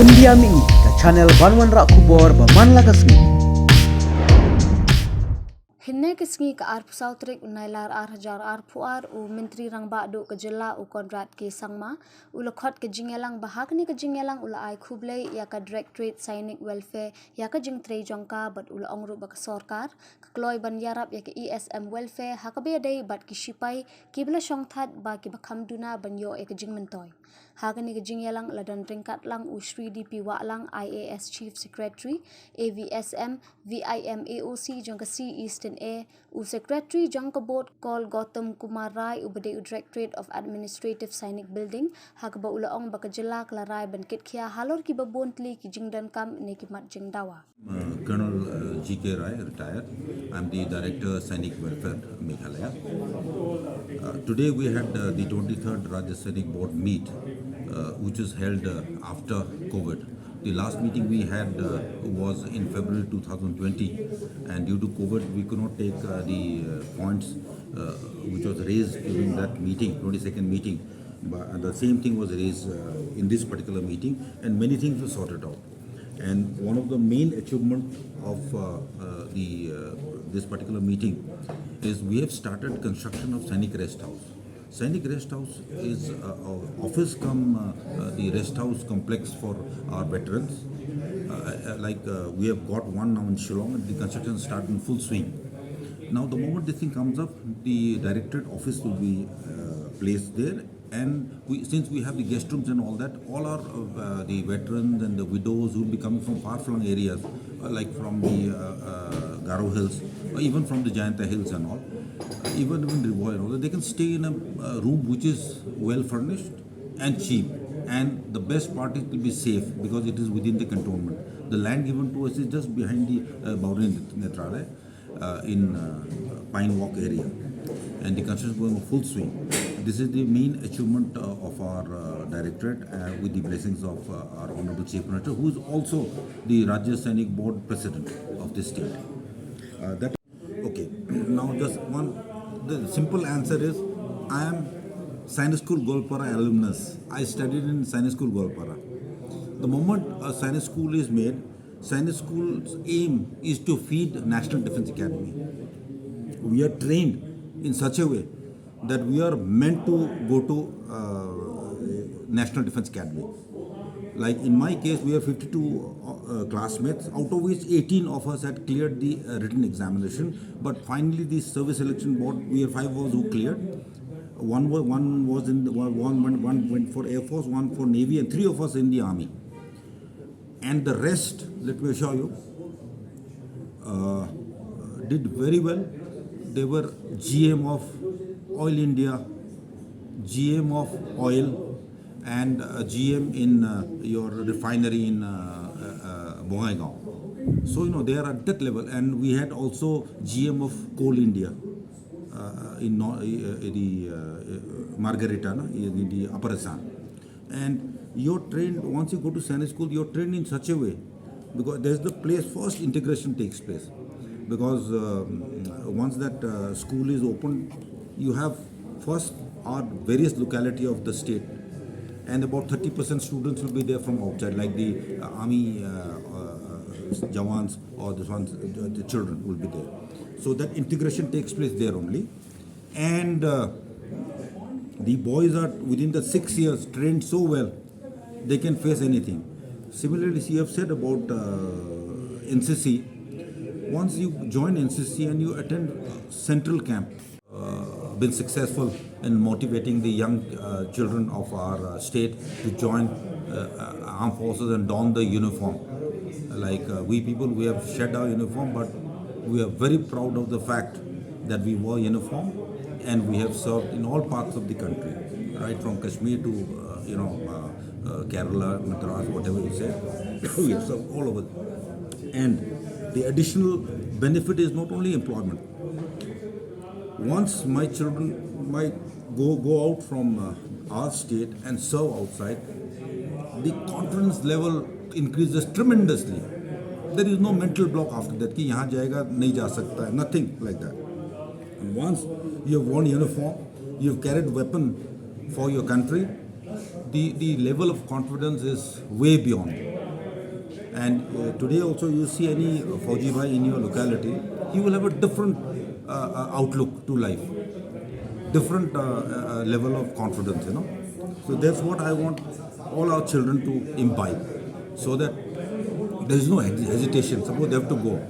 India mi ka channel Banwan Rak Kubor Baman Lagasmi. Hinne kisngi ka arp sautrik unailar hajar arpuar u menteri rang badu ke jela u konrad ke sangma u lokot ke jingelang bahak ni ke jingelang ula ai khuble ya ka directorate sainik welfare ya ka jing trei jongka bat ula ongru ba sorkar ka kloi ban yarap ya ke ESM welfare hakabe dei bat ki shipai ki bla Shongthait ba ki bakham duna ban yo e ke jing mentoy hagani ke jingelang ladan ringkat lang u Shri DP wa lang IAS chief secretary AVSM VIM AOC jong ka C Eastern A u secretary jangka board call Gautam Kumar Rai ubade u directorate of administrative sainik building hakba ulaong baka jela klarai bankit khia halor ki babontli ki jingdan kam ne ki mat jingdawa Colonel G.K. Rai, retired. I'm the Director Sainik Welfare, Meghalaya. Today we had the 23rd Rajya Sainik Board meet, which was held after COVID. The last meeting we had was in February 2020, and due to COVID we could not take the points which was raised during that meeting, 22nd meeting. But the same thing was raised in this particular meeting, and many things were sorted out. And one of the main achievements of this particular meeting is we have started construction of Sainik Rest House. Sainik Rest House is office come the rest house complex for our veterans. We have got one now in Shillong, and the construction starts in full swing. Now the moment this thing comes up, the directorate office will be placed there. And since we have the guest rooms and all that, all our the veterans and the widows who will be coming from far-flung areas, like from the Garo Hills, or even from the Jayanta Hills and all, even in Rivoy and all, they can stay in a room which is well furnished and cheap. And the best part is it will be safe because it is within the cantonment. The land given to us is just behind the Bauri Netralaya in Pine Walk area, and the construction is going full swing. This is the main achievement of our directorate with the blessings of our Honorable Chief Minister, who is also the Rajya Sainik Board President of this state. Okay. Now just the simple answer is, I am Sainik School Golpara alumnus. I studied in Sainik School Golpara. The moment a Sainik School is made, Sainik School's aim is to feed National Defence Academy. We are trained in such a way that we are meant to go to National Defence Academy. Like in my case, we have 52 classmates, out of which 18 of us had cleared the written examination. But finally, the Service Selection Board, we have 5 of us who cleared. One went for Air Force, one for Navy, and 3 of us in the Army. And the rest, let me assure you, did very well. They were GM of Oil India, GM of oil, and GM in your refinery in Bongaigaon. So, they are at that level. And we had also GM of Coal India in the Margarita, in the Upper Assam. And you're trained, once you go to Sainik School, you're trained in such a way, because there's the place, first integration takes place. Because once that school is opened, you have first our various locality of the state, and about 30% students will be there from outside, like the army jawans or the children will be there. So that integration takes place there only, and the boys are within the 6 years trained so well they can face anything. Similarly, you have said about NCC. Once you join NCC and you attend central camp, been successful in motivating the young children of our state to join armed forces and don the uniform. Like we people, we have shed our uniform, but we are very proud of the fact that we wore uniform and we have served in all parts of the country, right from Kashmir to Kerala, Madras, whatever you say. We have served all over. And the additional benefit is not only employment. Once my children might go out from our state and serve outside, the confidence level increases tremendously. There is no mental block after that कि यहाँ जाएगा नहीं जा सकता है, nothing like that. And once you have worn uniform, you have carried weapon for your country, the level of confidence is way beyond. And today also you see any Fauji bhai in your locality, he will have a different outlook to life, different level of confidence, you know. So that's what I want all our children to imbibe, so that there is no hesitation. Suppose they have to go.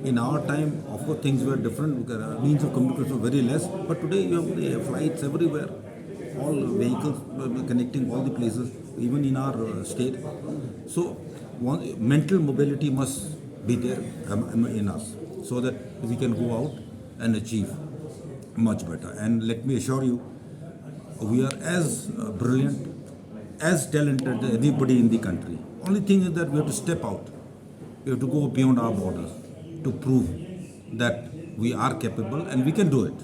In our time, of course, things were different. Means of communication were very less. But today you have the flights everywhere, all vehicles connecting all the places, even in our state. So mental mobility must be there in us, so that we can go out and achieve much better. And let me assure you, we are as brilliant, as talented as anybody in the country. Only thing is that we have to step out. We have to go beyond our borders to prove that we are capable and we can do it.